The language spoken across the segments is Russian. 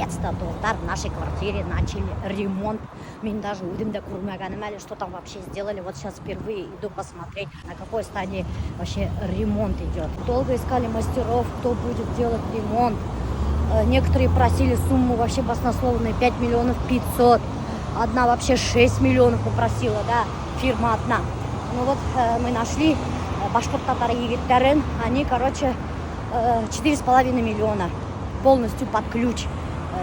наконец-то в нашей квартире начали ремонт. Мне даже удивительно курмаганымали, что там вообще сделали. Вот сейчас впервые иду посмотреть, на какой стадии вообще ремонт идет. Долго искали мастеров, кто будет делать ремонт. Некоторые просили сумму вообще баснословную 5 миллионов 500. Одна вообще 6 миллионов попросила, да, фирма одна. Ну вот мы нашли башкорт-татары егиттарын, они, короче, 4,5 миллиона полностью под ключ.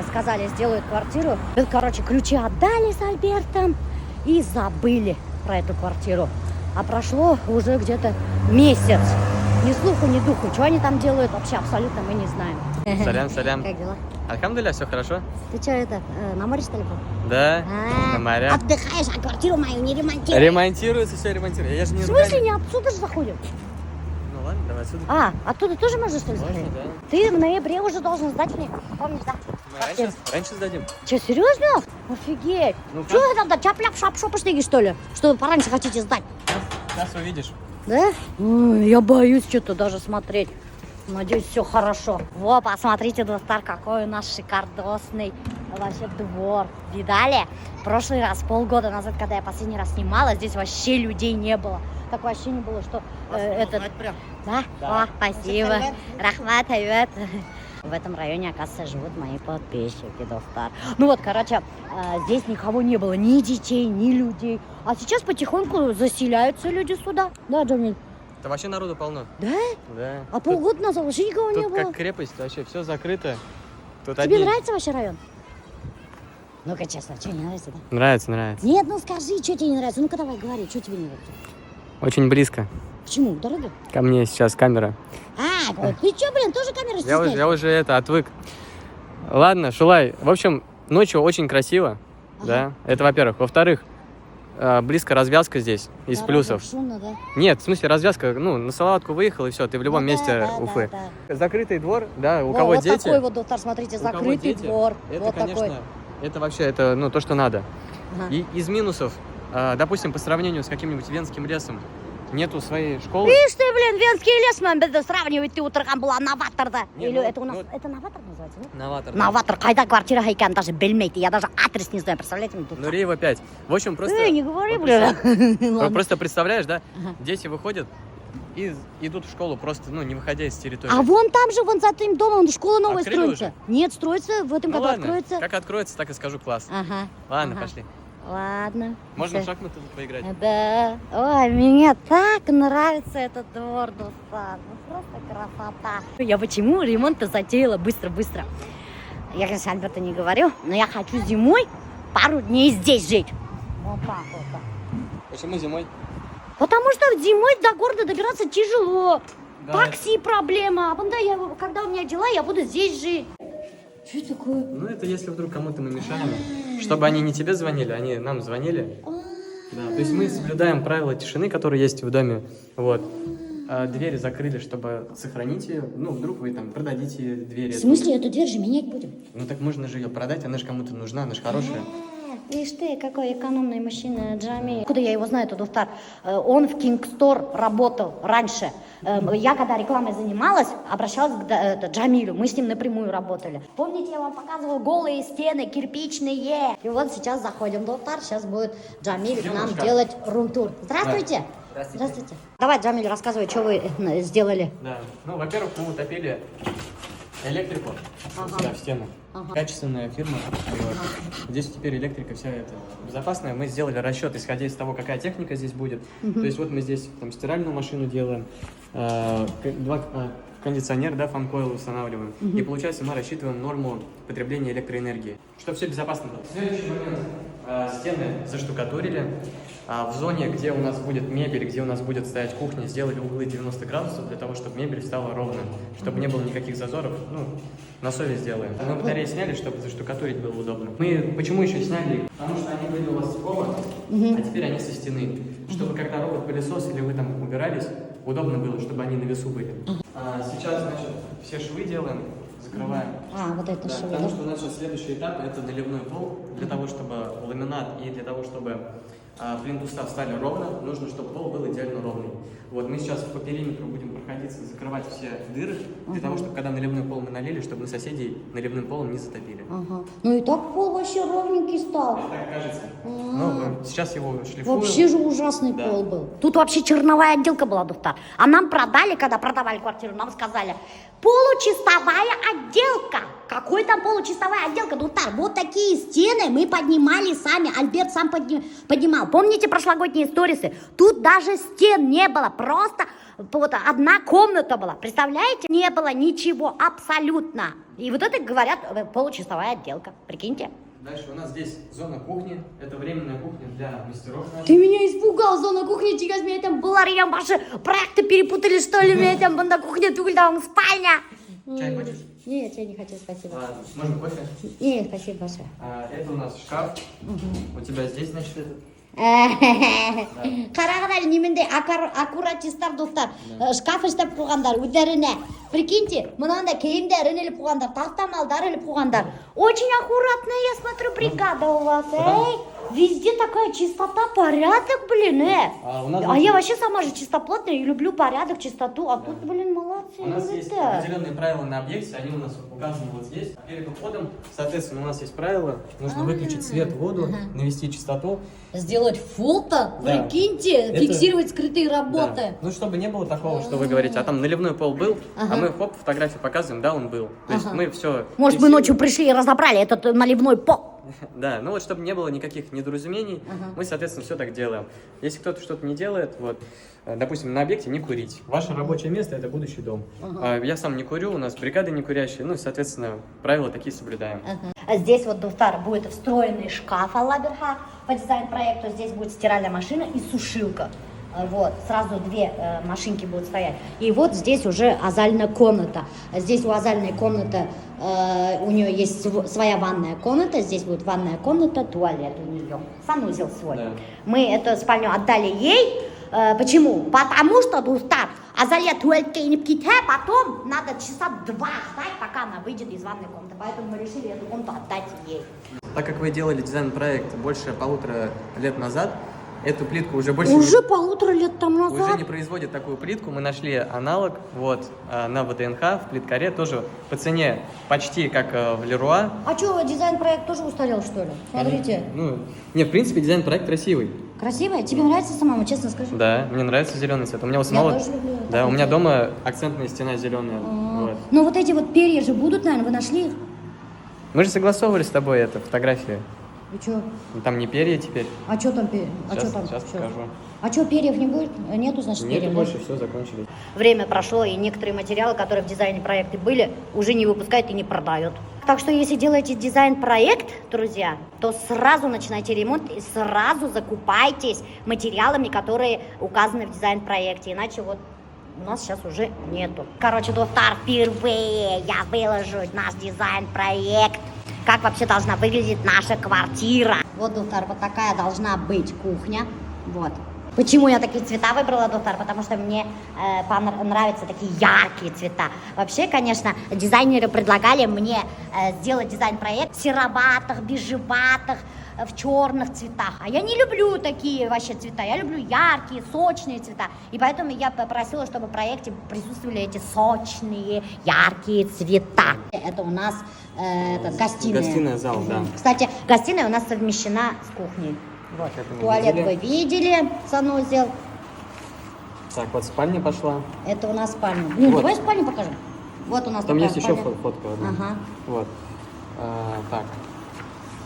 Сказали, сделают квартиру. Короче, ключи отдали с Альбертом и забыли про эту квартиру. А прошло уже где-то месяц. Ни слуху, ни духу. Что они там делают, вообще абсолютно мы не знаем. Сорян. Как дела? Альхамдулилля, все хорошо? Ты что, на море, что ли, был? Да, на море. Отдыхаешь, а квартиру мою не ремонтируешь. Ремонтируется, все ремонтируется. Я же не В смысле, не отсюда же заходим? Ну ладно, давай отсюда. Оттуда тоже можно, что ли, Можно, заходить? да. Ты в ноябре уже должен сдать мне. Помнишь, да? Мы раньше сдадим. Че, серьезно? Офигеть. Ну, Что вы там, да, чап-ляп, шап-шопыштыги, что ли? Что вы пораньше хотите сдать? Сейчас увидишь. Да? Ой, я боюсь что-то даже смотреть. Надеюсь, все хорошо. Во, посмотрите, достар, какой у нас шикардосный вообще двор. Видали? Прошлый раз, полгода назад, когда я последний раз снимала, здесь вообще людей не было. Такое ощущение было, что Прям. Да? Да. О, спасибо. Рахмат, Айвет. В этом районе, оказывается, живут мои подписчики, достар. Ну вот, короче, здесь никого не было, ни детей, ни людей. А сейчас потихоньку заселяются люди сюда. Да, Джамиль? Да вообще народу полно. Да? Да. А полгода назад вообще никого не Тут было. как крепость, вообще все закрыто. Тут Тебе одни... нравится вообще район? Ну-ка, честно, что не нравится, да? Нравится. Нет, ну скажи, что тебе не нравится. Ну-ка, давай, говори, что тебе не нравится. Очень близко. Почему? Дорога? Ко мне сейчас камера. Ты что, блин, тоже камеру стесняешься? Я уже отвык. Ладно, Шулай. В общем, ночью очень красиво. Ага. Да, это во-первых. Во-вторых, близко развязка здесь, из Дорога плюсов. шумно, да? Нет, в смысле развязка, ну, на Салаватку выехал, и все, ты в любом Ну, месте да, Уфы. да. Закрытый двор, да, у Во, кого вот дети. такой вот, доктор, смотрите, у кого закрытый дети, двор. Это, вот конечно, такой. это вообще, это, ну, то, что надо. Ага. И из минусов, допустим, по сравнению с каким-нибудь Венским лесом, нету своей школы. Видишь ты, блин, Венский лес, man, беда сравнивать, ты утром была новатор-да. Не, Или ну, это у нас, ну, это новатор называется, да? Новатор. Новатор, когда квартира хайкан, даже бельмейте, я даже адрес не знаю, представляете? Мне тут. Нуреева 5. В общем, просто... Не говори, вот блин. Ладно. Просто представляешь, да, Ага. дети выходят и идут в школу просто, ну, не выходя из территории. А вон там же, вон за твоим домом, школа новая Открыли строится. уже? Нет, строится, в этом Ну году ладно, откроется. как откроется, так и скажу класс. Ага. Ладно, ага. пошли. Ладно. Можно в Всё. шахматы тут поиграть? Да. Ой, мне так нравится этот двор, Дусан. Ну, просто красота. Я почему ремонт-то затеяла быстро-быстро? Я, конечно, Альберту не говорю, но я хочу зимой пару дней здесь жить. Вот так вот. Почему зимой? Потому что зимой до города добираться тяжело. Да. Такси проблема. А когда у меня дела, я буду здесь жить. Что такое? Ну, это если вдруг кому-то мы мешаем, чтобы они не тебе звонили, они нам звонили. Да, то есть мы соблюдаем правила тишины, которые есть в доме. Вот. А двери закрыли, чтобы сохранить ее. Ну, вдруг вы там продадите двери. В смысле, эту дверь же менять будем? Ну, так можно же ее продать, она же кому-то нужна, она же хорошая. Видишь ты, какой экономный мужчина Джами. Откуда я его знаю, этот Уфтар? Он в King Store работал раньше. Я, когда рекламой занималась, обращалась к Джамилю. Мы с ним напрямую работали. Помните, я вам показывала голые стены, кирпичные? И вот сейчас заходим в Уфтар, сейчас будет Джамиль нам делать рум-тур. Здравствуйте. Да. Здравствуйте. Давай, Джамиль, рассказывай, что вы сделали. Да. Ну, во-первых, мы утопили электрику сюда, в стену. Ага. Качественная фирма. Вот. Здесь теперь электрика вся эта безопасная. Мы сделали расчет, исходя из того, какая техника здесь будет. То есть вот мы здесь там стиральную машину делаем, два кондиционер, да, фан-койл устанавливаем. И получается мы рассчитываем норму потребления электроэнергии, чтобы все безопасно было. Следующий момент. Стены заштукатурили. В зоне, где у нас будет мебель, где у нас будет стоять кухня, сделали углы 90 градусов для того, чтобы мебель стала ровно, чтобы не было никаких зазоров. Ну, на совесть делаем. Мы батареи сняли, чтобы заштукатурить было удобно. Мы почему еще сняли? Потому что они были у вас с пола, а теперь они со стены. Чтобы когда робот-пылесос или вы там убирались, удобно было, чтобы они на весу были. Сейчас, значит, все швы делаем, закрываем. Вот это Да, швы, потому да? что у нас сейчас следующий этап — это наливной пол, для того, чтобы ламинат и для того, чтобы плинтуса встали ровно, нужно, чтобы пол был идеально ровный. Вот мы сейчас по периметру будем проходиться, закрывать все дыры, для того, чтобы когда наливной пол мы налили, чтобы мы соседей наливным полом не затопили. Ну и так пол вообще ровненький стал. Так кажется. Ну, сейчас его шлифуем. Вообще же ужасный пол был. Тут вообще черновая отделка была, Дуфтар. А нам продали, когда продавали квартиру, нам сказали, получистовая отделка. Какой там получистовая отделка, Дуфтар? Вот такие стены мы поднимали сами. Альберт сам поднимал. Помните прошлогодние сторисы? Тут даже стен не было. Просто вот одна комната была. Представляете? Не было ничего абсолютно. И вот это, говорят, получистовая отделка. Прикиньте. Дальше у нас здесь зона кухни. Это временная кухня для мастеров наших. Ты меня испугал, зона кухни, сейчас меня там была, ваши проекты перепутали, что ли, меня там на кухне, тут там спальня. Чай хочешь? Нет, чай не хочу, спасибо. Ладно, можем кофе? Нет, спасибо большое. Это у нас шкаф. У тебя здесь, значит, этот. Қарағандар неменде аккуратистар достар шкаф істеп қойғандар өздеріне. Прикиньте, мынандай киімдер іліп қойғандар, тастамалдар іліп қойғандар. Очень аккуратно, я смотрю, бригада у вас. Везде такая чистота, порядок, блин, А я вообще сама же чистоплотная и люблю порядок, чистоту. А тут, блин, молодцы. У нас есть определенные правила на объекте, они у нас указаны вот здесь. Перед уходом, соответственно, у нас есть правила. Нужно выключить свет, воду, навести чистоту. Сделать фото, Да. Прикиньте, фиксировать скрытые работы. Да. Ну, чтобы не было такого, что вы говорите, а там наливной пол был, а мы, хоп, фотографию показываем, да, он был. То есть мы все... Может, мы ночью пришли и разобрали этот наливной пол. Да, ну вот, чтобы не было никаких недоразумений, мы, соответственно, все так делаем. Если кто-то что-то не делает, вот, допустим, на объекте не курить. Ваше рабочее место – это будущий дом. Я сам не курю, у нас бригады не курящие, ну, соответственно, правила такие соблюдаем. Здесь вот, Дуфтар, будет встроенный шкаф Аллаберха по дизайн-проекту. Здесь будет стиральная машина и сушилка. Вот, сразу две машинки будут стоять. И вот здесь уже азальная комната. Здесь у азальной комнаты, у нее есть своя ванная комната. Здесь будет ванная комната, туалет у нее, санузел свой. Да. Мы эту спальню отдали ей. Почему? Потому что, Дуфтар, Азалия туалетка инеп ките, потом надо часа 2 ждать, пока она выйдет из ванной комнаты. Поэтому мы решили эту комнату отдать ей. Так как вы делали дизайн-проект больше 1,5 лет назад, эту плитку уже больше... Уже 1,5 лет там назад. Уже не производят такую плитку. Мы нашли аналог вот на ВДНХ, в плиткаре, тоже по цене почти как в Леруа. А что, дизайн-проект тоже устарел, что ли? Смотрите. Ну, не, в принципе, дизайн-проект красивый. Красивая? Тебе нравится самому, честно скажи? Да, мне нравится зеленый цвет. У меня у самого... тоже люблю Да, такой у меня цвет. дома акцентная стена зеленая. Вот. Ну вот эти вот перья же будут, наверное, вы нашли их? Мы же согласовывали с тобой эту фотографию. И что? Там не перья теперь. А что там перья? Сейчас покажу. А что, перьев не будет? Нету, значит, Нету перьев? больше, все, закончились. Время прошло, и некоторые материалы, которые в дизайне проекты были, уже не выпускают и не продают. Так что, если делаете дизайн-проект, друзья, то сразу начинайте ремонт и сразу закупайтесь материалами, которые указаны в дизайн-проекте. Иначе вот у нас сейчас уже нету. Короче, Дуфтар, впервые я выложу наш дизайн-проект. Как вообще должна выглядеть наша квартира. Вот, Дуфтар, вот такая должна быть кухня. Вот. Почему я такие цвета выбрала, Дуфтар? Потому что мне нравятся такие яркие цвета. Вообще, конечно, дизайнеры предлагали мне сделать дизайн-проект в сероватых, бежеватых, в черных цветах. А я не люблю такие вообще цвета. Я люблю яркие, сочные цвета. И поэтому я попросила, чтобы в проекте присутствовали эти сочные, яркие цвета. Это у нас гостиная. Гостиная, зал, да. Кстати, гостиная у нас совмещена с кухней. Вот. Это мы Туалет видели. вы видели, санузел. Так, вот спальня пошла. Это у нас спальня. Ну, Вот. давай спальню покажем. Вот у нас Там такая есть еще спальня. фотка одна. Ага. Вот. Так.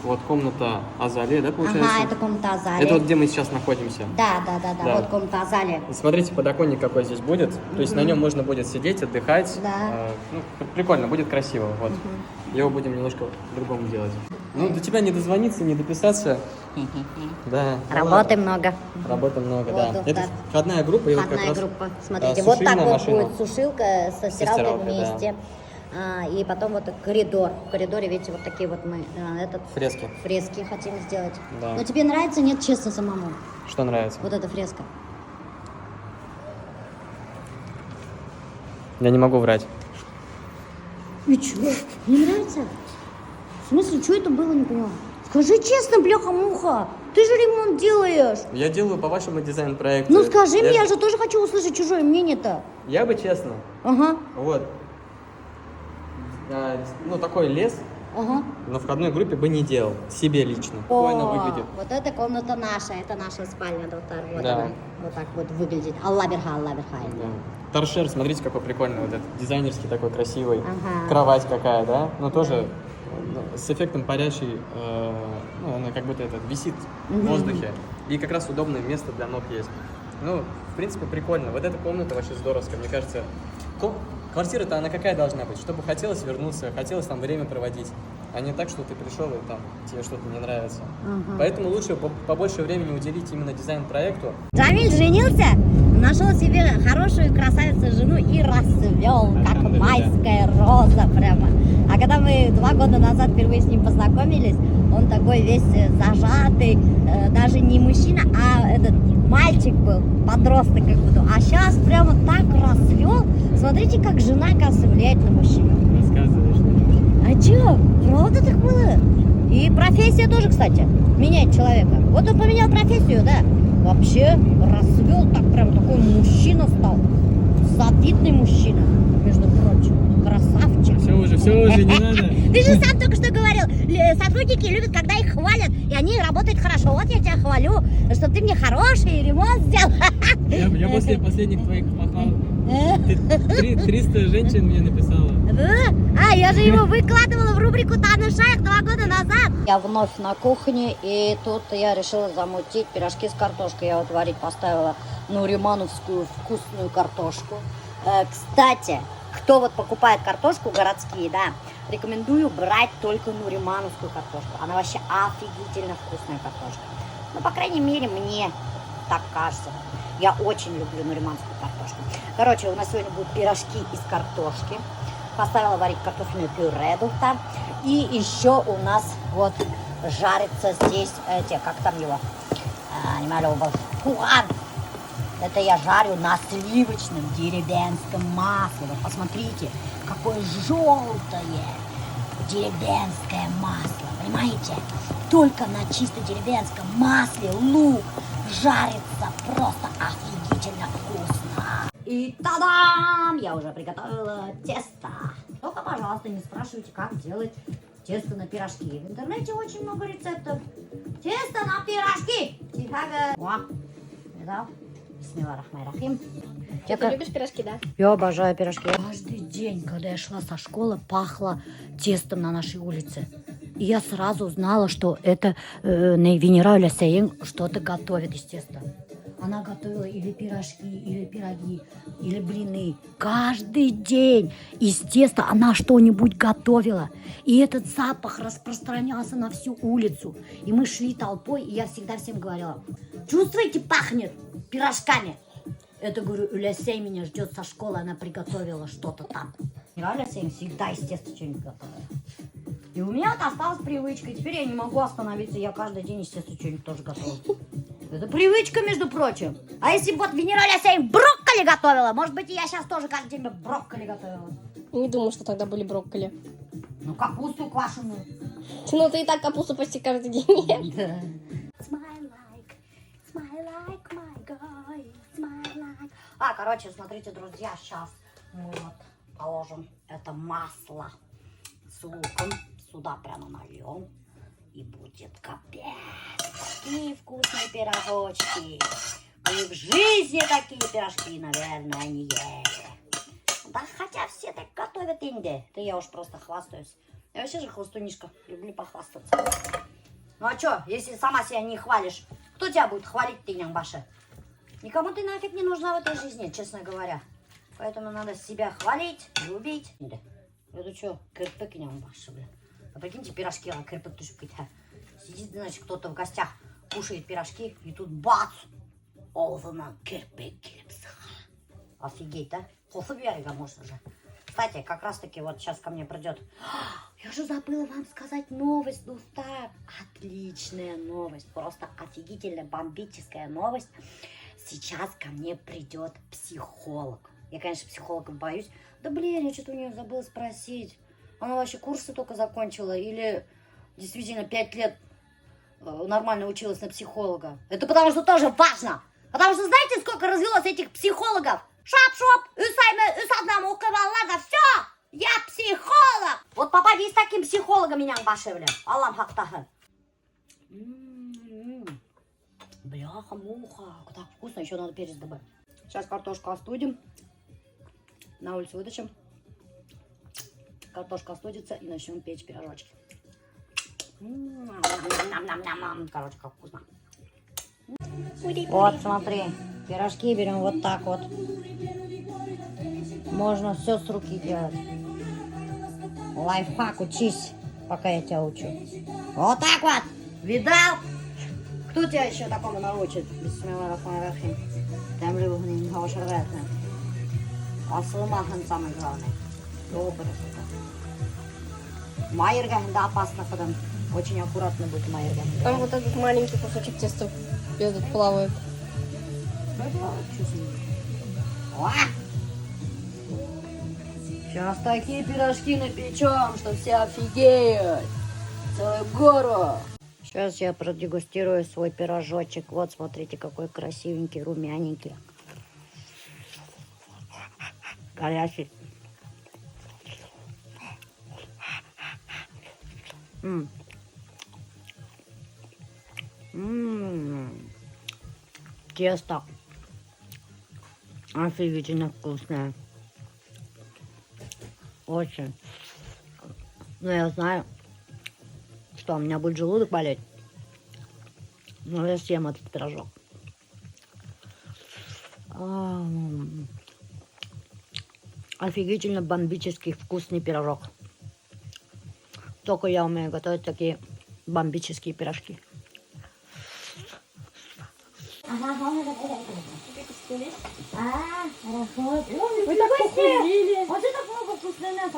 Вот комната Азалия, да, получается? Ага, это комната Азалия. Это вот где мы сейчас находимся. Да. Да. Вот комната Азалия. И смотрите, подоконник какой здесь будет. То есть на нем можно будет сидеть, отдыхать. Да. Прикольно, будет красиво. Вот. Его будем немножко по-другому делать. Ну, до тебя не дозвониться, не дописаться. Да. Работы много. Работы много, Вот, да. вот Это так. входная группа. И вот как Входная раз, группа. Смотрите, вот так сушильная вот машина. будет сушилка со стиралкой стиралкой, вместе. И потом вот коридор. В коридоре, видите, вот такие вот мы Фрески. фрески хотим сделать. Да. Но тебе нравится? Нет, честно, самому. Что нравится? Вот эта фреска. Я не могу врать. И чё? Не нравится? В смысле, что это было, не поняла? Скажи честно, бляха-муха. Ты же ремонт делаешь. Я делаю по вашему дизайн-проекту. Ну скажи мне, я же тоже хочу услышать чужое мнение-то. Я бы честно, Ага, вот, ну такой лес ага. на входной группе бы не делал. Себе лично. Спокойно выглядит. Вот эта комната наша, это наша спальня, доктор. Вот Да. она вот так вот выглядит. Алла берха. Да. Торшер, смотрите, какой прикольный, вот этот дизайнерский такой красивый. Ага. Кровать какая, да? Ну тоже с эффектом парящей, ну она как будто этот висит в воздухе. И как раз удобное место для ног есть. Ну, в принципе, прикольно. Вот эта комната вообще здоровская, мне кажется. Квартира-то она какая должна быть? Чтобы хотелось вернуться, хотелось там время проводить. А не так, что ты пришел и там тебе что-то не нравится. Поэтому лучше побольше времени уделить именно дизайн-проекту. Джамиль женился, нашел себе хорошую красавицу жену и расцвел, как майская роза прямо. А когда мы 2 года назад впервые с ним познакомились, он такой весь зажатый, даже не мужчина, а этот мальчик был, подросток как будто. А сейчас прямо так расцвел. Смотрите, как жена, оказывается, влияет на мужчину. Рассказываешь. А чё? Правда так было? И профессия тоже, кстати, меняет человека. Вот он поменял профессию, да. Вообще расцвел, так прям такой мужчина стал. Завидный мужчина, между прочим. Красавчик. Все уже, не надо. Ты же сам только что говорил, сотрудники любят, когда их хвалят, и они работают хорошо. Вот я тебя хвалю, что ты мне хороший ремонт сделал. Я после последних твоих похвал 300 женщин мне написала. Да? А, я же его выкладывала в рубрику «Тану Шаях» 2 года назад. Я вновь на кухне, и тут я решила замутить пирожки с картошкой. Я вот варить поставила нуримановскую вкусную картошку. Кстати, кто вот покупает картошку городские, да, рекомендую брать только нуримановскую картошку. Она вообще офигительно вкусная картошка. Ну, по крайней мере, мне так кажется. Я очень люблю нуриманскую картошку. Короче, у нас сегодня будут пирожки из картошки. Поставила варить картофельное пюре доктор. И еще у нас вот жарится здесь эти, как там его, не малю, хуан. Это я жарю на сливочном деревенском масле. Вот посмотрите, какое желтое деревенское масло. Понимаете? Только на чисто деревенском масле лук жарится просто офигительно вкусно. И та-дам! Я уже приготовила тесто. Только, пожалуйста, не спрашивайте, как делать тесто на пирожки. В интернете очень много рецептов. Тесто на пирожки! О, видал? Бисмиллахи-рахмани-рахим. Ты любишь пирожки, да? Я обожаю пирожки. Каждый день, когда я шла со школы, пахло тестом на нашей улице. И я сразу узнала, что это Венера Сейн что-то готовит из теста. Она готовила или пирожки, или пироги, или блины. Каждый день из теста она что-нибудь готовила. И этот запах распространялся на всю улицу. И мы шли толпой, и я всегда всем говорила: чувствуете, пахнет пирожками? Это, говорю, Улясей меня ждет со школы, она приготовила что-то там. Улясей всегда из теста что-нибудь готовила. И у меня это осталась привычка. И теперь я не могу остановиться, я каждый день из теста что-нибудь тоже готовлю. Это привычка, между прочим. А если бы вот Венера Улясей брокколи готовила, может быть, и я сейчас тоже каждый день бы брокколи готовила. Не думаю, что тогда были брокколи. Ну, капусту квашеную. Ну, ты и так капусту почти каждый день ешь. Да. А, короче, смотрите, друзья, сейчас мы вот положим это масло с луком. Сюда прямо нальем. И будет капец. Такие вкусные пирожочки. Вы в жизни такие пирожки, наверное, не ели. Да хотя все так готовят инде. Это я уж просто хвастаюсь. Я вообще же хвастунишка. Люблю похвастаться. Ну а что, если сама себя не хвалишь, кто тебя будет хвалить, ты нямбаша? Никому ты нафиг не нужна в этой жизни, честно говоря. Поэтому надо себя хвалить, любить. Это что, кырпык нямбаша, бля. А прикиньте, пирожки, а кырпык тоже какой-то. Сидит, значит, кто-то в гостях, кушает пирожки, и тут бац! Олзана кирпик кирпсаха. Офигеть, да? Холсуберига, можно же. Кстати, как раз таки вот сейчас ко мне придет. Я же забыла вам сказать новость, Дустар. Отличная новость, просто офигительная, бомбическая новость. Сейчас ко мне придет психолог. Я, конечно, психологов боюсь. Да блин, я что-то у нее забыла спросить. Она вообще курсы только закончила или действительно 5 лет нормально училась на психолога. Это потому что тоже важно. Потому что знаете, сколько развелось этих психологов? Шап-шоп, усаднам укывалада, все, я психолог. Вот попадись с таким психологом меня башевля. Аллам хактахы. Бляха-муха, так вкусно, еще надо перец добавить. Сейчас картошку остудим. На улицу вытащим. Картошка остудится и начнем печь пирожочки. Короче, как вкусно. Вот, смотри, пирожки берем вот так вот. Можно все с руки делать. Лайфхак, учись, пока я тебя учу. Вот так вот, видал? Кто тебя еще такому научит? Бисмиллахир-рахманир-рахим. Там же не хаошарвятно. Асылмахын самый главный. Добрый. Майергахында опасно, потом очень аккуратно будет майергахында. Там вот этот маленький кусочек теста этот плавает. Сейчас такие пирожки напечем, что все офигеют. Целую гору. Сейчас я продегустирую свой пирожочек. Вот, смотрите, какой красивенький, румяненький. Горячий. Тесто офигительно вкусное. Очень. Но я знаю, что у меня будет желудок болеть. Но я съем этот пирожок. Офигительно бомбический вкусный пирожок. Только я умею готовить такие бомбические пирожки. Вы так похудели. Вот это много вкусного.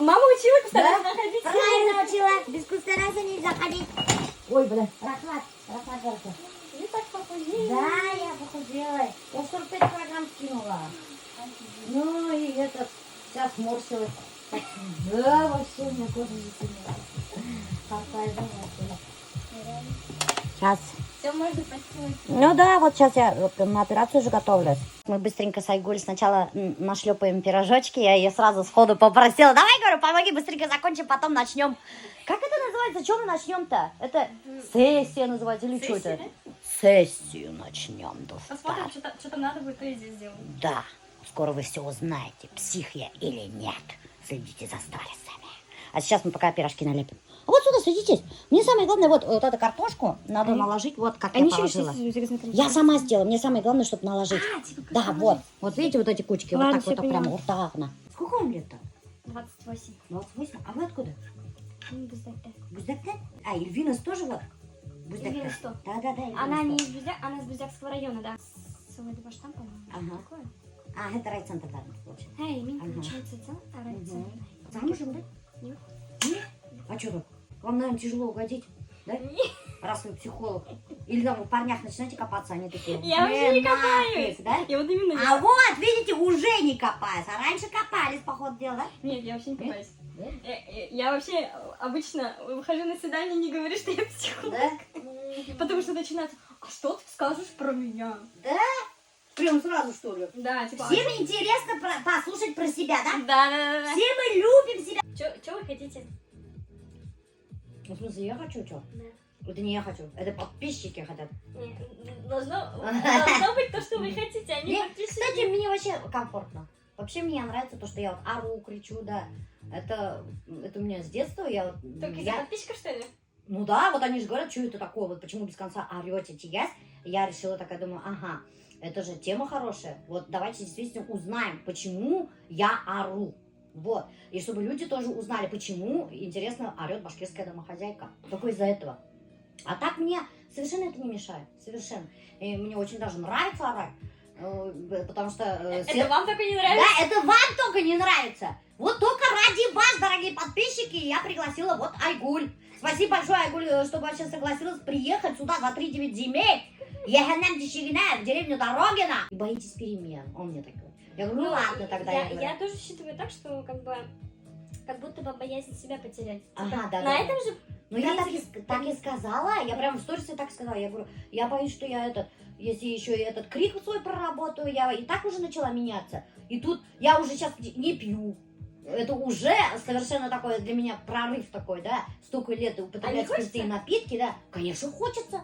Мама учила постоянно ходить. Правильно учила. Без вкусного нельзя ходить. Ой, бля. Рахмат. Вы так похудели. Да, я похудела. Я 45 килограмм скинула. Ну и это вся сморщилась. Да, вообще у меня кожа затянула. Сейчас. Все можно построить. Ну да, вот сейчас я на операцию уже готовлюсь. Мы быстренько с Айгуль сначала нашлепаем пирожочки. Я ее сразу сходу попросила. Давай, говорю, помоги, быстренько закончим, потом начнем. Как это называется? Что мы начнем-то? Это сессия называется или что это? Сессию начнем. Посмотрим, что там надо будет, то и здесь сделаем. Да, скоро вы все узнаете, псих я или нет. Следите за сторисами. А сейчас мы пока пирожки налепим. А вот сюда садитесь. Мне самое главное, вот эту картошку надо наложить, вот как я положила. Я сама сделала. Мне самое главное, чтобы наложить. Да, вот. Вот видите, вот эти кучки. Ладно, Вот так всё вот прямо поняла. уртавно. Сколько вам лет-то? 28. 28? А вы откуда? Буздакта. Буздактен? А, Ильвинос тоже вот? Ильвинос что? Да. Она не из Буздяк, она из Буздякского района, да. С там, по-моему. Ага. Такое. А, это райцентр, да, получается. Эй, меня Ага. получается, а райцентр. Замужем, да? Нет. Нет? А что так? Вам, наверное, тяжело угодить, да? Раз вы психолог. Или там в парнях начинаете копаться, они такие. Я вообще не копаюсь. Да? Я вот именно... А вот, видите, уже не копаюсь. А раньше копались, по ходу дела, да? Нет, я вообще не копаюсь. Да? Я вообще обычно выхожу на свидание и не говорю, что я психолог. Да? Потому что начинается, а что ты скажешь про меня? Да? Прям сразу, что ли? Да, типа... Всем интересно послушать про себя, да? Да. Все мы любим себя. Что вы хотите? В смысле, я хочу что? Да. Это не я хочу, это подписчики хотят. Должно быть то, что вы хотите, а не Мне, подписчики. кстати, мне вообще комфортно. Вообще мне нравится то, что я вот ору, кричу, да. Это у меня с детства. Я, Только из-за подписчиков, что ли? Ну да, вот они же говорят, что это такое, вот почему без конца орете, тясь. Я решила такая, думаю, ага, это же тема хорошая. Вот давайте действительно узнаем, почему я ору. Вот. И чтобы люди тоже узнали, почему, интересно, орет башкирская домохозяйка. Только из-за этого. А так мне совершенно это не мешает. Совершенно. И мне очень даже нравится орать. Потому что... Это вам только не нравится? Да, это вам только не нравится. Вот только ради вас, дорогие подписчики, я пригласила вот Айгуль. Спасибо большое, Айгуль, что вообще согласилась приехать сюда за 3-9 земель. Еханам Дишигина, в деревню Дорогина. Боитесь перемен, он мне так говорит. Я говорю, ну ладно тогда. Я тоже считаю так, что как будто бы боязнь себя потерять. Ага, да, на этом же Ну, я так и сказала, я прям в сторисе так сказала. Я говорю, я боюсь, что я если еще и этот крик свой проработаю, я и так уже начала меняться. И тут я уже сейчас не пью. Это уже совершенно такой для меня прорыв такой, да, столько лет употреблять спиртные напитки, да. Конечно, хочется.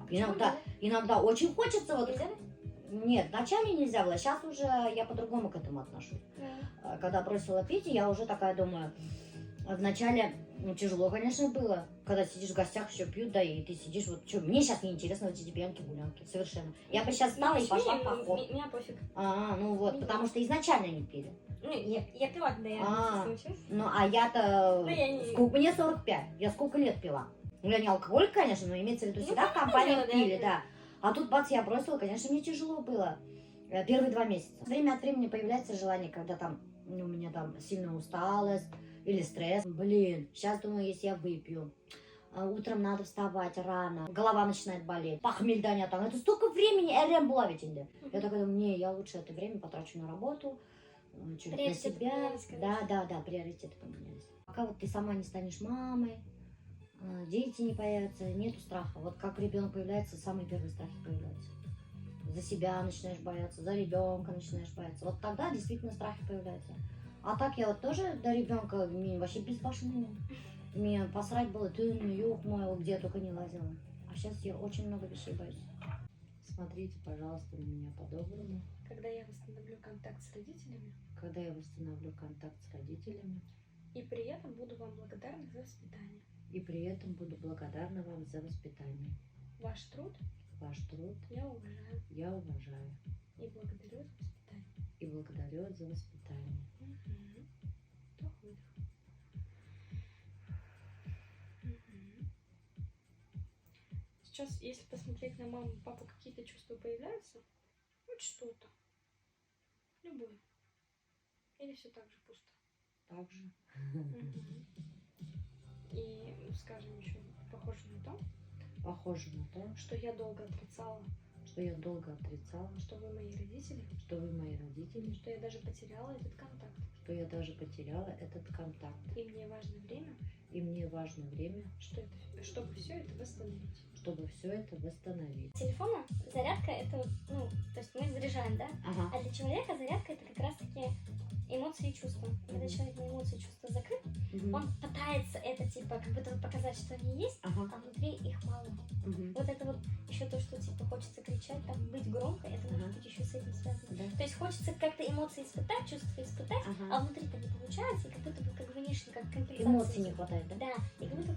Иногда очень хочется. Вот. Нет, ночами нельзя было. Сейчас уже я по-другому к этому отношусь. Когда бросила пить, я уже такая думаю, вначале тяжело, конечно, было, когда сидишь в гостях, все пьют, да, и ты сидишь, вот, что, мне сейчас неинтересно эти пьянки-гулянки, совершенно. Я бы сейчас встала и пошла в поход. Меня пофиг. Ну вот, потому что изначально не пили. Ну, я пила, когда я училась. Ну, а я-то... Ну, я не... Мне 45, я сколько лет пила? Ну, я не алкоголь, конечно, но имеется в виду, всегда в компании пили, да. А тут, бац, я бросила, конечно, мне тяжело было. Первые 2 месяца. Время от времени появляется желание, когда там у меня там сильная усталость или стресс. Блин, сейчас думаю, если я выпью, утром надо вставать рано, голова начинает болеть, похмельдание там. Это столько времени, эрем была ведь. Я такая думаю, не, я лучше это время потрачу на работу, на себя. Да, приоритеты поменялись. Пока вот ты сама не станешь мамой, дети не появятся, нету страха. Вот как ребенок появляется, самые первые страхи появляются. За себя начинаешь бояться, за ребенка начинаешь бояться. Вот тогда действительно страхи появляются. А так я вот тоже до ребенка вообще безбашенная. Мне посрать было, ты юг мой, где я только не лазила. А сейчас я очень много вещей боюсь. Смотрите, пожалуйста, на меня по-доброму. Когда я восстановлю контакт с родителями. Когда я восстановлю контакт с родителями. И при этом буду вам благодарна за воспитание. И при этом буду благодарна вам за воспитание. Ваш труд. Ваш труд. Я уважаю. Я уважаю. И благодарю за воспитание. И благодарю за воспитание. Вдох, выдох. Сейчас, если посмотреть на маму, папу, какие-то чувства появляются? Хоть что-то. Любое. Или все так же пусто? Так же. И, скажем, еще похоже на то, что я долго отрицала, что что вы мои родители, что я даже потеряла этот контакт. И мне важно время, чтобы все это восстановить. Телефона зарядка это вот, то есть мы заряжаем, да? Ага. А для человека зарядка это как раз таки эмоции и чувства. Когда человек на эмоции и чувства закрыт, он пытается это типа как будто показать, что они есть, а внутри их мало. Вот это вот еще то, что типа хочется кричать, там быть громко, это может быть еще с этим связано. Да. То есть хочется как-то эмоции испытать, чувства испытать, а внутри-то не получается, и как будто бы как внешне, как компенсация. Эмоций не хватает, да? Да, и как будто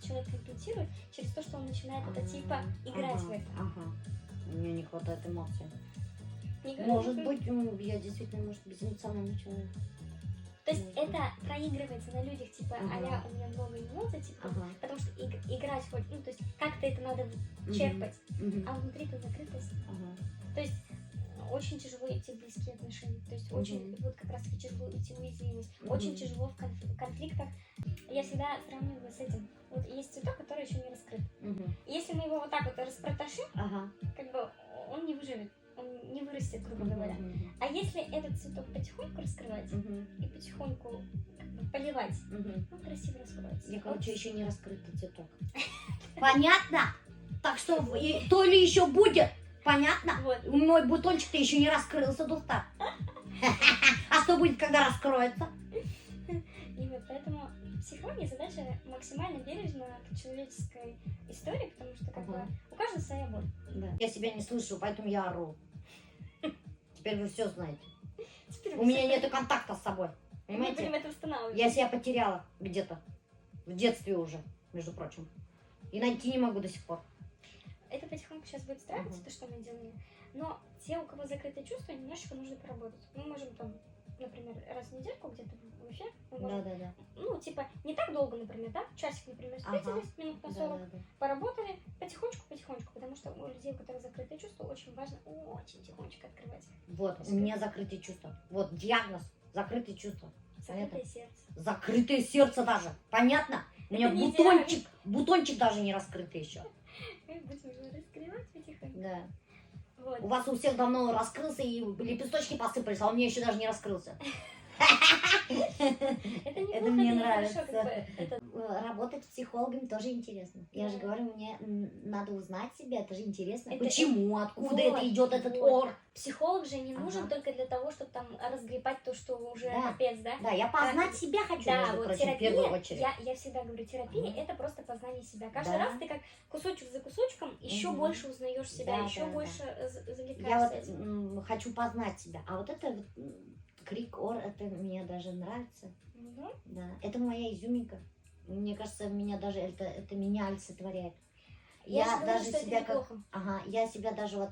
человек компенсирует через то, что он начинает это типа играть в это. Мне не хватает эмоций. Не Может быть, я действительно, может, безэмоциональный человек. То есть это проигрывается на людях, типа, а-ля у меня много эмоций, типа, потому что играть хоть, то есть как-то это надо черпать, а внутри-то закрытость. То есть очень тяжело идти в близкие отношения, то есть очень, вот как раз таки тяжело идти в уязвимость, очень тяжело в конфликтах. Я всегда сравниваю с этим. Вот есть цветок, который еще не раскрыт. И если мы его вот так вот распроташим, как бы он не выживет. Он не вырастет, грубо говоря. А если этот цветок потихоньку раскрывать и потихоньку как бы поливать, он красиво раскроется. Я, короче, еще не раскрытый цветок. Понятно? Так что то ли еще будет. Понятно? Вот. Мой бутончик-то еще не раскрылся, Дуста. А что будет, когда раскроется? И вот поэтому психология задача максимально бережно к человеческой истории, потому что как бы у каждого своя боль. Да. Я себя не слышу, поэтому я ору. Теперь вы все знаете. Теперь У меня нету контакта с собой. Мы будем Понимаете? это восстанавливать. Я себя потеряла где-то. В детстве уже, между прочим. И найти не могу до сих пор. Это потихоньку сейчас будет строиться, то, что мы делаем. Но те, у кого закрытые чувства, немножечко нужно поработать. Мы можем там, например, раз в недельку где-то в эфир, мы можем, типа, не так долго, например, да, часик, например, встретились, минут на 40, поработали потихонечку, потому что у людей, у которых закрытые чувства, очень важно очень тихонечко открывать. Вот, у меня закрытые чувства. Вот, диагноз, закрытые чувства. Закрытое сердце. Закрытое сердце даже, понятно? У меня бутончик даже не раскрытый еще. Мы будем его раскрывать потихоньку. Да. Вот. У вас у всех давно раскрылся и лепесточки посыпались, а у меня еще даже не раскрылся. Это неплохо, мне это хорошо, нравится. как бы, это Работать с психологом тоже интересно. Я же говорю, мне надо узнать себя, это же интересно. Это- Почему, откуда вот, это идет этот вот. ор? Психолог же не нужен Ага. только для того, чтобы там разгребать то, что уже Да. капец, да? Да, я познать себя хочу, Да, между вот прочим, в терапия, первую очередь. я всегда говорю, терапия Мгм. это просто познание себя. Каждый Да. раз ты как кусочек за кусочком еще Мгм. больше узнаешь себя, Да, еще да, больше Я завлекаешься вот этим. хочу познать себя. А вот это вот, крик ор, это мне даже нравится. Мгм. Да, это моя изюминка. Мне кажется, меня даже это меня олицетворяет. Я же говорю, даже что это себя как, неплохо. ага, я себя даже вот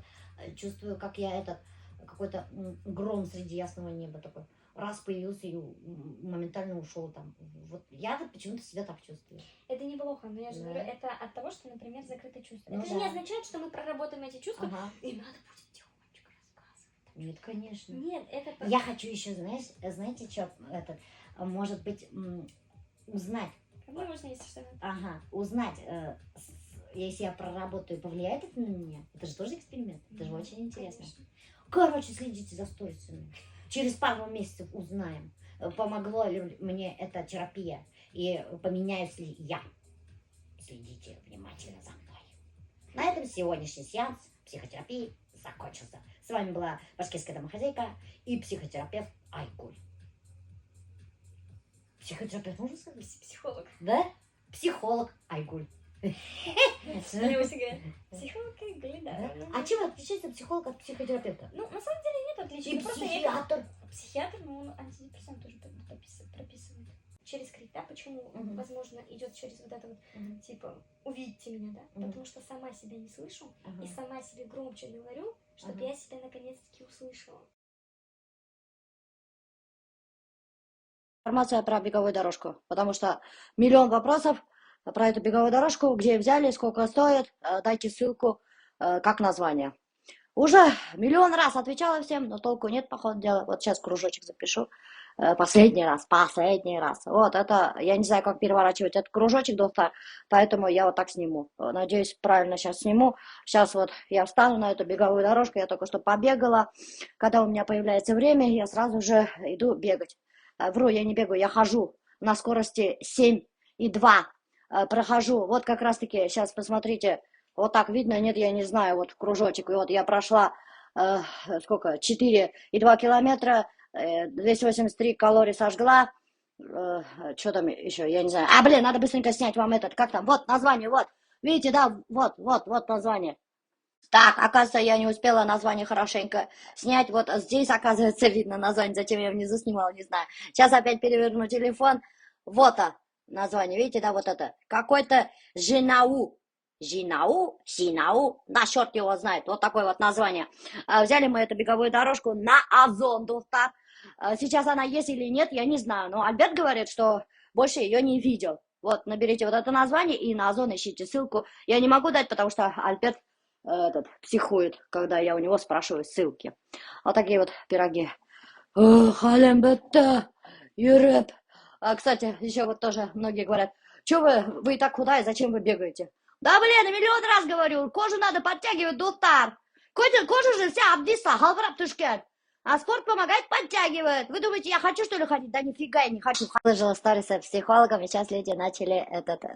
чувствую, как я этот какой-то гром среди ясного неба такой. Раз появился и моментально ушел там. Вот я вот почему-то себя так чувствую. Это неплохо, но я же Да. говорю, это от того, что, например, закрыто чувство. Ну Это же не да. означает, что мы проработаем эти чувства, Ага. и надо будет тихонечко рассказывать. Нет, конечно. Нет, это... Я хочу еще, знаете, что может быть, узнать. Мне можно, если что. Ага, узнать, если я проработаю, повлияет это на меня? Это же тоже эксперимент. Это же очень интересно. Конечно. Короче, следите за сторисами. Через пару месяцев узнаем, помогло ли мне эта терапия и поменяюсь ли я. Следите внимательно за мной. На этом сегодняшний сеанс психотерапии закончился. С вами была башкирская домохозяйка и психотерапевт Айгуль. Психотерапевт можно сказать? Психолог. Да? Психолог Айгуль. Мне всегда говорят, психолог и Да? А чем отличается психолог от психотерапевта? Ну, на самом деле нет отличий. И Ну, просто я психиатр. психиатр, но он антидепрессант тоже прописывает. Через крик, да, почему, Мгм. возможно, идет через вот это вот, Мгм. типа, увидите меня, да? Мгм. Потому что сама себя не слышу, Ага. и сама себе громче говорю, чтобы Ага. я себя наконец-таки услышала. Информация про беговую дорожку, потому что миллион вопросов про эту беговую дорожку, где взяли, сколько стоит, дайте ссылку, как название. Уже миллион раз отвечала всем, но толку нет, по ходу дела. Вот сейчас кружочек запишу. Последний раз. Вот это, я не знаю, как переворачивать этот кружочек, доктор, поэтому я вот так сниму. Надеюсь, правильно сейчас сниму. Сейчас вот я встану на эту беговую дорожку, я только что побегала. Когда у меня появляется время, я сразу же иду бегать. Вру, я не бегаю, я хожу на скорости 7,2. Прохожу. Вот как раз-таки, сейчас посмотрите, вот так видно, нет, я не знаю, вот кружочек. И вот я прошла, сколько, 4,2 километра, 283 калорий сожгла. Что там еще, я не знаю. Блин, надо быстренько снять вам этот, как там, вот название, вот. Видите, да, вот название. Так, оказывается, я не успела название хорошенько снять. Вот здесь, оказывается, видно название. Зачем я внизу снимала, не знаю. Сейчас опять переверну телефон. Вот название, видите, да, вот это. Какой-то Жинау. Синау, да, черт его знает, вот такое вот название. Взяли мы эту беговую дорожку на Озон, доктор. Сейчас она есть или нет, я не знаю, но Альберт говорит, что больше ее не видел. Вот, наберите вот это название и на Озон ищите ссылку. Я не могу дать, потому что Альберт психует, когда я у него спрашиваю ссылки. Вот такие вот пироги. Халембетта, юреп. Кстати, еще вот тоже многие говорят, что вы и так худая, зачем вы бегаете? Да, блин, миллион раз говорю, кожу надо подтягивать, доктор. Кожу же вся обвисла, халврап тушкет. А спорт помогает, подтягивает. Вы думаете, я хочу, что ли, ходить? Да нифига я не хочу. Выложила сторисы психологом, и сейчас люди начали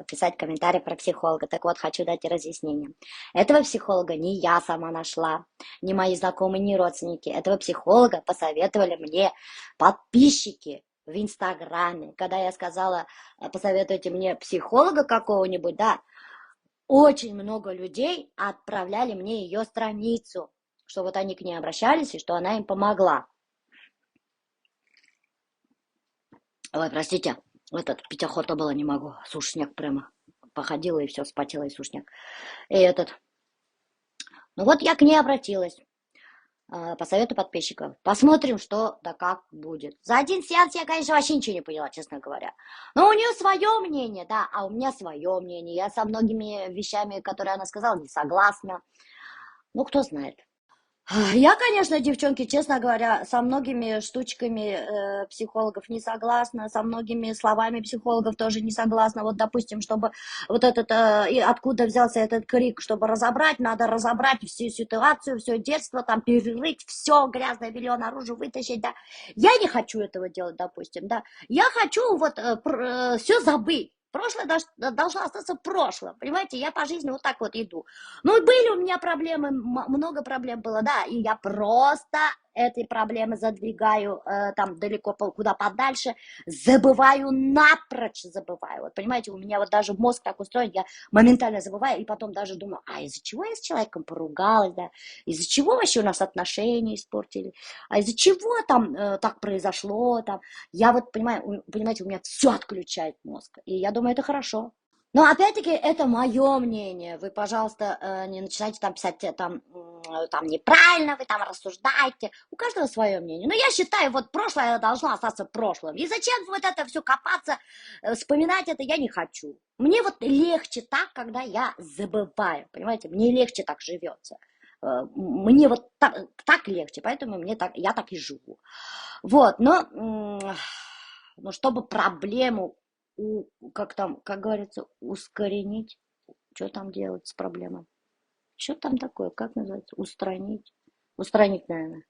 писать комментарии про психолога. Так вот, хочу дать разъяснение. Этого психолога не я сама нашла, не мои знакомые, не родственники. Этого психолога посоветовали мне подписчики в Инстаграме. Когда я сказала, посоветуйте мне психолога какого-нибудь, да, очень много людей отправляли мне ее страницу, что вот они к ней обращались и что она им помогла. Ой, простите, пить охота было, не могу. Сушняк прямо. Походила и все, спотела и сушняк. И ну вот я к ней обратилась. По совету подписчиков. Посмотрим, что да как будет. За один сеанс я, конечно, вообще ничего не поняла, честно говоря. Но у нее свое мнение, да, а у меня свое мнение. Я со многими вещами, которые она сказала, не согласна. Ну, кто знает. Я, конечно, девчонки, честно говоря, со многими штучками психологов не согласна, со многими словами психологов тоже не согласна. Вот, допустим, чтобы вот этот, и откуда взялся этот крик, чтобы разобрать, надо разобрать всю ситуацию, все детство, там, перерыть, все грязное белье наружу вытащить, да. Я не хочу этого делать, допустим, да. Я хочу вот все забыть. Прошлое должно остаться прошлым, понимаете, я по жизни вот так вот иду. Ну, были у меня проблемы, много проблем было, да, и я просто эти проблемы задвигаю там далеко, куда подальше, забываю, напрочь забываю. Вот, понимаете, у меня вот даже мозг так устроен, я моментально забываю, и потом даже думаю, а из-за чего я с человеком поругалась, да, из-за чего вообще у нас отношения испортили, а из-за чего там так произошло, там, я вот, понимаете, у меня все отключает мозг, и я думаю, это хорошо. Но опять-таки это мое мнение. Вы, пожалуйста, не начинайте там писать там неправильно, вы там рассуждаете. У каждого свое мнение. Но я считаю, вот прошлое должно остаться прошлым. И зачем вот это все копаться, вспоминать это я не хочу. Мне вот легче так, когда я забываю. Понимаете, мне легче так живется. Мне вот так легче, поэтому я так и живу. Вот, но чтобы проблему как говорится, ускоренить. Что там делать с проблемой? Что там такое? Как называется? Устранить? Устранить, наверное.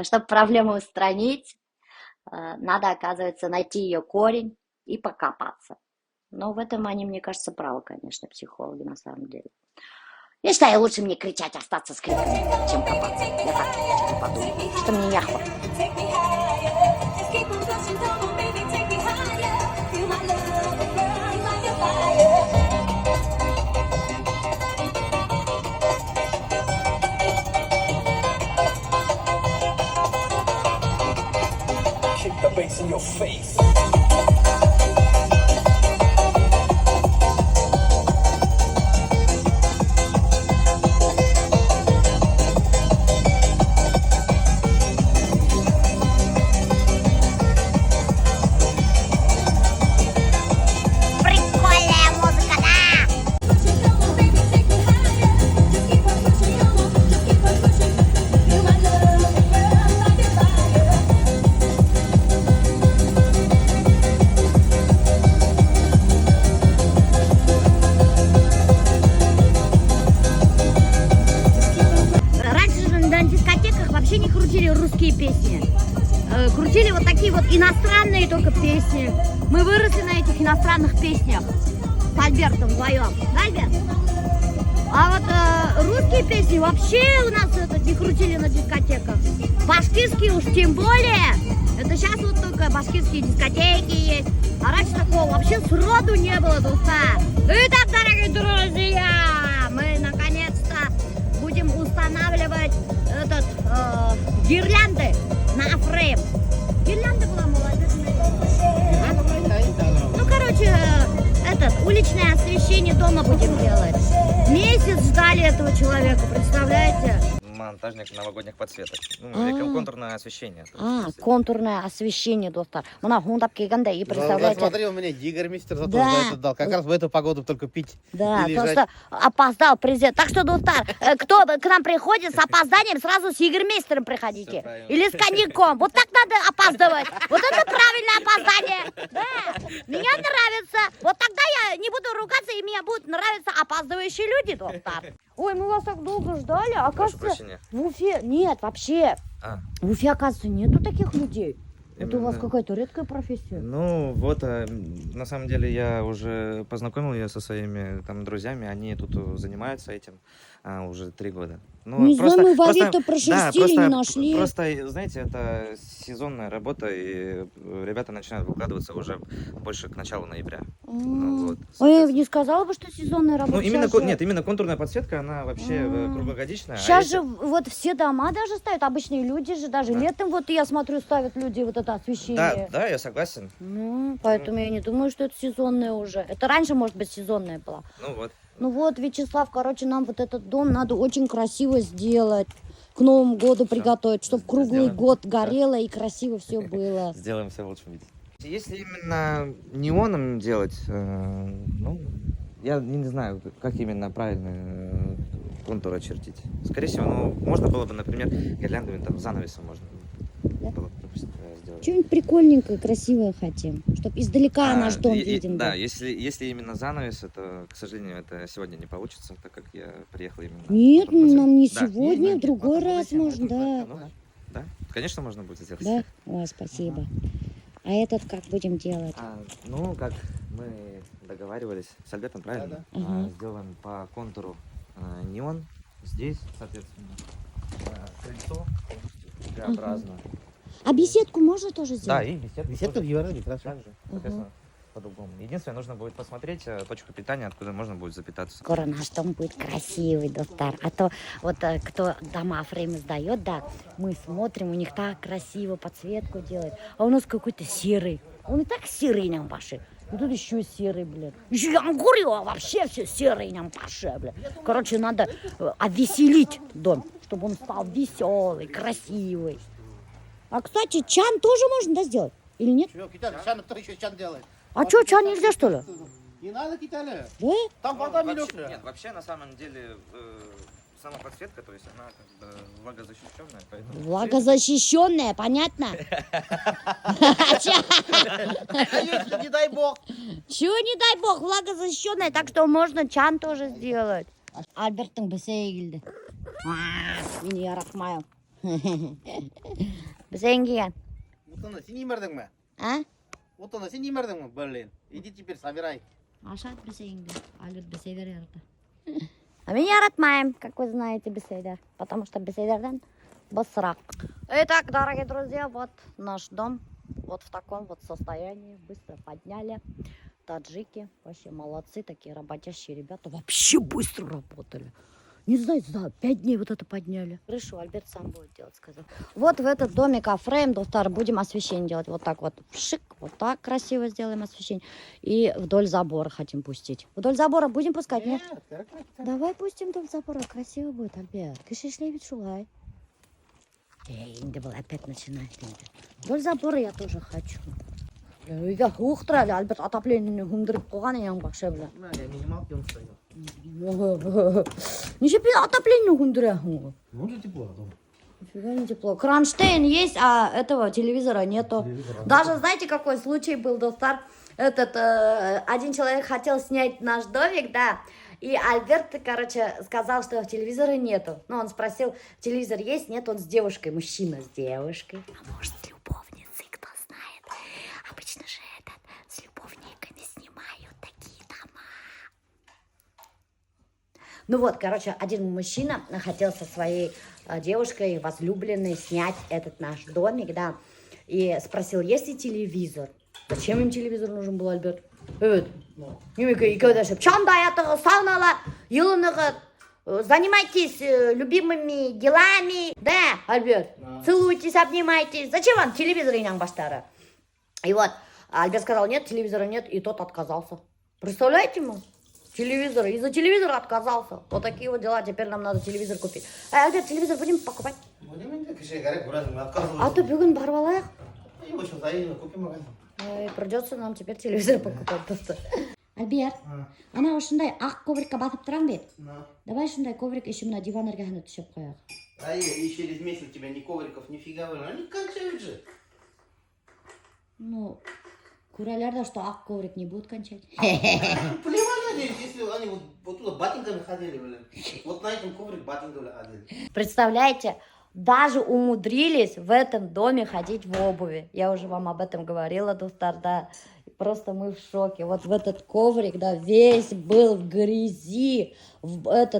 Чтобы проблему устранить, надо, оказывается, найти ее корень и покопаться. Но в этом они, мне кажется, правы, конечно, психологи на самом деле. Я считаю, лучше мне кричать, остаться с криками, чем копаться. Я так что-то подумала, что мне неохота. Kick the bass in your face. Прикольная музыка, да! Раньше же на дискотеках вообще не крутили русские песни. Крутили вот такие вот иностранные только песни. Мы выросли на этих иностранных песнях с Альбертом вдвоем. Да, Альберт? А вот русские песни вообще у нас не крутили на дискотеках. Башкирские уж тем более. Это сейчас вот только башкирские дискотеки есть. А раньше такого вообще сроду не было, душа. Итак, дорогие друзья, мы наконец-то будем устанавливать гирлянды на фрейм. Гирлянда была молодежная. Ну, короче, уличное освещение дома будем делать. Месяц ждали этого человека, представляете? Монтажник новогодних подсветок. Контурное освещение. Контурное освещение, достар. Мына хундап келгенде, и представляете. Смотри, у меня Игорь Мистер за это дал. Как раз в эту погоду только пить. Да, просто опоздал президент. Так что, достар, кто к нам приходит с опозданием, сразу с Игорь-мейстером приходите. Или с коньяком. Вот так надо опаздывать. Вот это правильное опоздание. Да, мне нравится. Вот тогда я не буду ругаться, и мне будут нравиться опаздывающие люди, достар. Ой, мы вас так долго ждали, оказывается, в Уфе, нет, вообще, в Уфе, оказывается, нету таких людей. Это у вас какая-то редкая профессия. Ну, вот, на самом деле, я уже познакомил ее со своими там друзьями, они тут занимаются этим уже 3 года. Ну, не знаю, мы в Авито прошерстили, не нашли. Просто, знаете, это сезонная работа, и ребята начинают выкладываться уже больше к началу ноября. Вот, я не сказала бы, что сезонная работа. Ну, именно контурная подсветка, она вообще круглогодичная. Сейчас же вот все дома даже ставят, обычные люди же, даже летом, вот я смотрю, ставят люди вот это освещение. Да, я согласен. Поэтому я не думаю, что это сезонная уже. Это раньше, может быть, сезонная была. Ну вот, Вячеслав, короче, нам вот этот дом надо очень красиво сделать. К Новому году приготовить, чтобы круглый год горело и красиво все было. Сделаем все в лучшем виде. Если именно неоном делать, я не знаю, как именно правильно контур очертить. Скорее всего, ну, можно было бы, например, гирляндами, там, занавесом можно было бы, допустим, сделать. Что-нибудь прикольненькое, красивое хотим, чтобы издалека наш дом виден да, был. если именно занавес, то, к сожалению, это сегодня не получится, так как я приехал именно... Нет, чтобы посмотреть. нам не Да. сегодня, в нет, другой потом раз зачем? можно, да. Ну, да, конечно, можно будет сделать. Да? Ой, спасибо. А этот как будем делать? Ну, как мы договаривались с Альбертом, правильно? Да, Ага. Сделаем по контуру неон. Здесь, соответственно, крыльцо полностью Г-образно. А беседку можно тоже Да, сделать? и беседку Беседка тоже в Европе, хорошо. так же, соответственно, по-другому. Единственное, нужно будет посмотреть точку питания, откуда можно будет запитаться. Скоро наш дом будет красивый, доктор. А то вот кто дома фреймы сдает, да, мы смотрим, у них так красиво подсветку делают. А у нас какой-то серый. Он и так серый нам паши. И тут еще серый, блядь. Еще я вам говорю, а вообще все серый нам паши, блядь. Короче, надо обвеселить дом, чтобы он стал веселый, красивый. А, кстати, чан тоже можно, да, сделать? Или нет? Чё, Киталя, чан, кто еще чан делает? А что, чан нельзя, что ли? Не надо, Киталя. Да? Там вода Вообще, мелёшная. нет, вообще, на самом деле, сама подсветка, то есть она как бы влагозащищенная, поэтому... Влагозащищенная, понятно? А если, не дай бог. Чего, не дай бог, влагозащищенная, так что можно чан тоже сделать. Альберттің бісеге келді. Мен яратмайым. Бісең келген. Вот она, синий мердің ме? А? Вот она, синий мердің ме? Блин. Иди теперь собирай. Ашат бісеңді. Альберт бісейдер яраты. А мен яратмайым, как вы знаете, бісейдер. Потому что бісейдерден бысрак. Итак, дорогие друзья, вот наш дом. Вот в таком вот состоянии. Быстро подняли. Таджики вообще молодцы, такие работящие ребята. Вообще быстро работали. Не знаю, за 5 дней вот это подняли. Крышу Альберт сам будет делать, сказал. Вот в этот домик Афрейм, доктор, будем освещение делать. Вот так вот, шик, вот так красиво сделаем освещение. И вдоль забора хотим пустить. Вдоль забора будем пускать, нет? Давай пустим вдоль забора, красиво будет, Альберт. Кишишлевич шулай. Инда был опять начинает. Вдоль забора я тоже хочу. Я ухтрали, Альберт отопление гумдрып қойған ең бақша біле. Я минималки он стоял. Неше пен отопление гумдряхун. Ну, же тепло дома. Нифига не тепло. Кронштейн есть, а этого телевизора нету. Даже знаете, какой случай был, доктор? Один человек хотел снять наш домик, да, и Альберт, короче, сказал, что телевизора нету. Ну, он спросил, телевизор есть? Нет, он с девушкой, мужчина с девушкой. А может, с любовницей, кто знает. Обычно же с любовниками снимают такие дома. Ну вот, короче, один мужчина хотел со своей девушкой, возлюбленной, снять этот наш домик, да, и спросил, есть ли телевизор? Зачем им телевизор нужен был, Альберт? Сауналар, занимайтесь любимыми делами, да, Альберт? Целуйтесь, обнимайтесь. Зачем вам телевизор, иням баштара? И вот, Альберт сказал, нет, телевизора нет, и тот отказался. Представляете ему? Телевизор. Из-за телевизора отказался. Вот такие вот дела. Теперь нам надо телевизор купить. Альберт, телевизор будем покупать? А то бүгін барып алайық. Его сейчас заедем, купим магазин. Придется нам теперь телевизор покупать просто. Альберт, ана ушундай ақ коврикке батып турам бет. Давай шундай коврик еще мына диван ыргасына түшөп коелу. А и через месяц у тебя ни ковриков, ни фига. Они кончают же. Ну, куралер, да, что ақ коврик не будут кончать. Плевать они, если они вот туда ботинками ходили, блин. Вот на этом коврик ботинками ходили. Представляете, даже умудрились в этом доме ходить в обуви. Я уже вам об этом говорила, доктор, да. Просто мы в шоке. Вот в этот коврик, да, весь был в грязи. От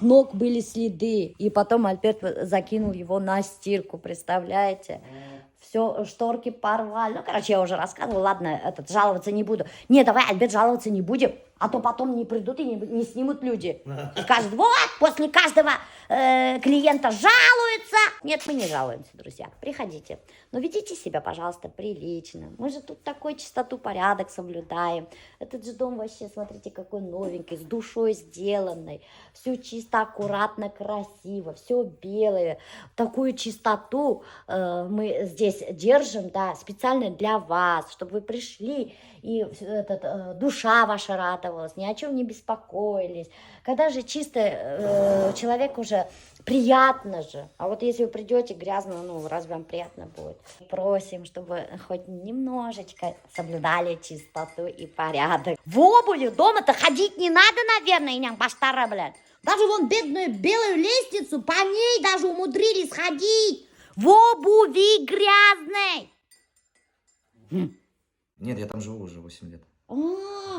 ног были следы. И потом Альберт закинул его на стирку, представляете? Все, шторки порвали. Ну, короче, я уже рассказывала. Ладно, жаловаться не буду. Не, давай, Альберт, жаловаться не будем. А то потом не придут и не снимут люди. И скажут, вот, после каждого клиента жалуются. Нет, мы не жалуемся, друзья. Приходите. Но ведите себя, пожалуйста, прилично. Мы же тут такой чистоту, порядок соблюдаем. Этот же дом вообще, смотрите, какой новенький, с душой сделанный. Все чисто, аккуратно, красиво, все белое. Такую чистоту мы здесь держим, да, специально для вас, чтобы вы пришли и душа ваша радовалась. радовалась, ни о чем не беспокоились. Когда же чисто человек уже приятно же. А вот если вы придете грязно, ну, разве вам приятно будет? Просим, чтобы хоть немножечко соблюдали чистоту и порядок. В обуви дома-то ходить не надо, наверное, инян баштара, блядь. Даже вон бедную белую лестницу, по ней даже умудрились ходить. В обуви грязной. Нет, я там живу уже 8 лет.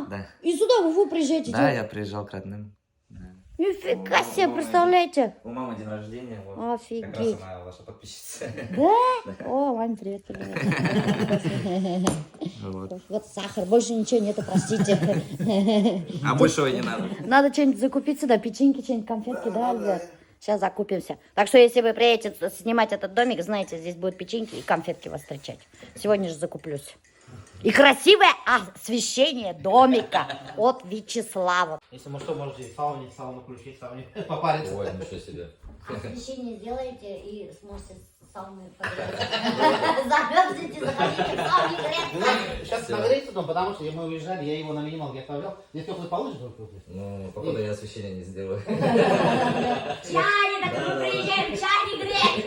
Да. И сюда вы приезжаете? Да, я приезжал к родным. Да. Нифига себе, представляете? У мамы день рождения. Вот. Офигеть. Как раз она ваша подписчица. Да? О, Вань, привет, привет. Вот. Вот сахар, больше ничего нету, простите. А большего не надо. Надо что-нибудь закупить сюда, печеньки, что-нибудь, конфетки, да, Альберт? Сейчас закупимся. Так что, если вы приедете снимать этот домик, знаете, здесь будут печеньки и конфетки вас встречать. Сегодня же закуплюсь. И красивое освещение домика от Вячеслава. Если мы что, можете сауну включить, попариться. Ой, ничего себе. Освещение сделайте и сможете сауны погреться. Замерзнете, заходите в сауну греться. Сейчас нагреется дом, потому что мы уезжали, я его на минималке оставлял. Здесь теплый получишь? Ну, походу я освещение не сделаю. Чайник, так мы приезжаем, чайник греть.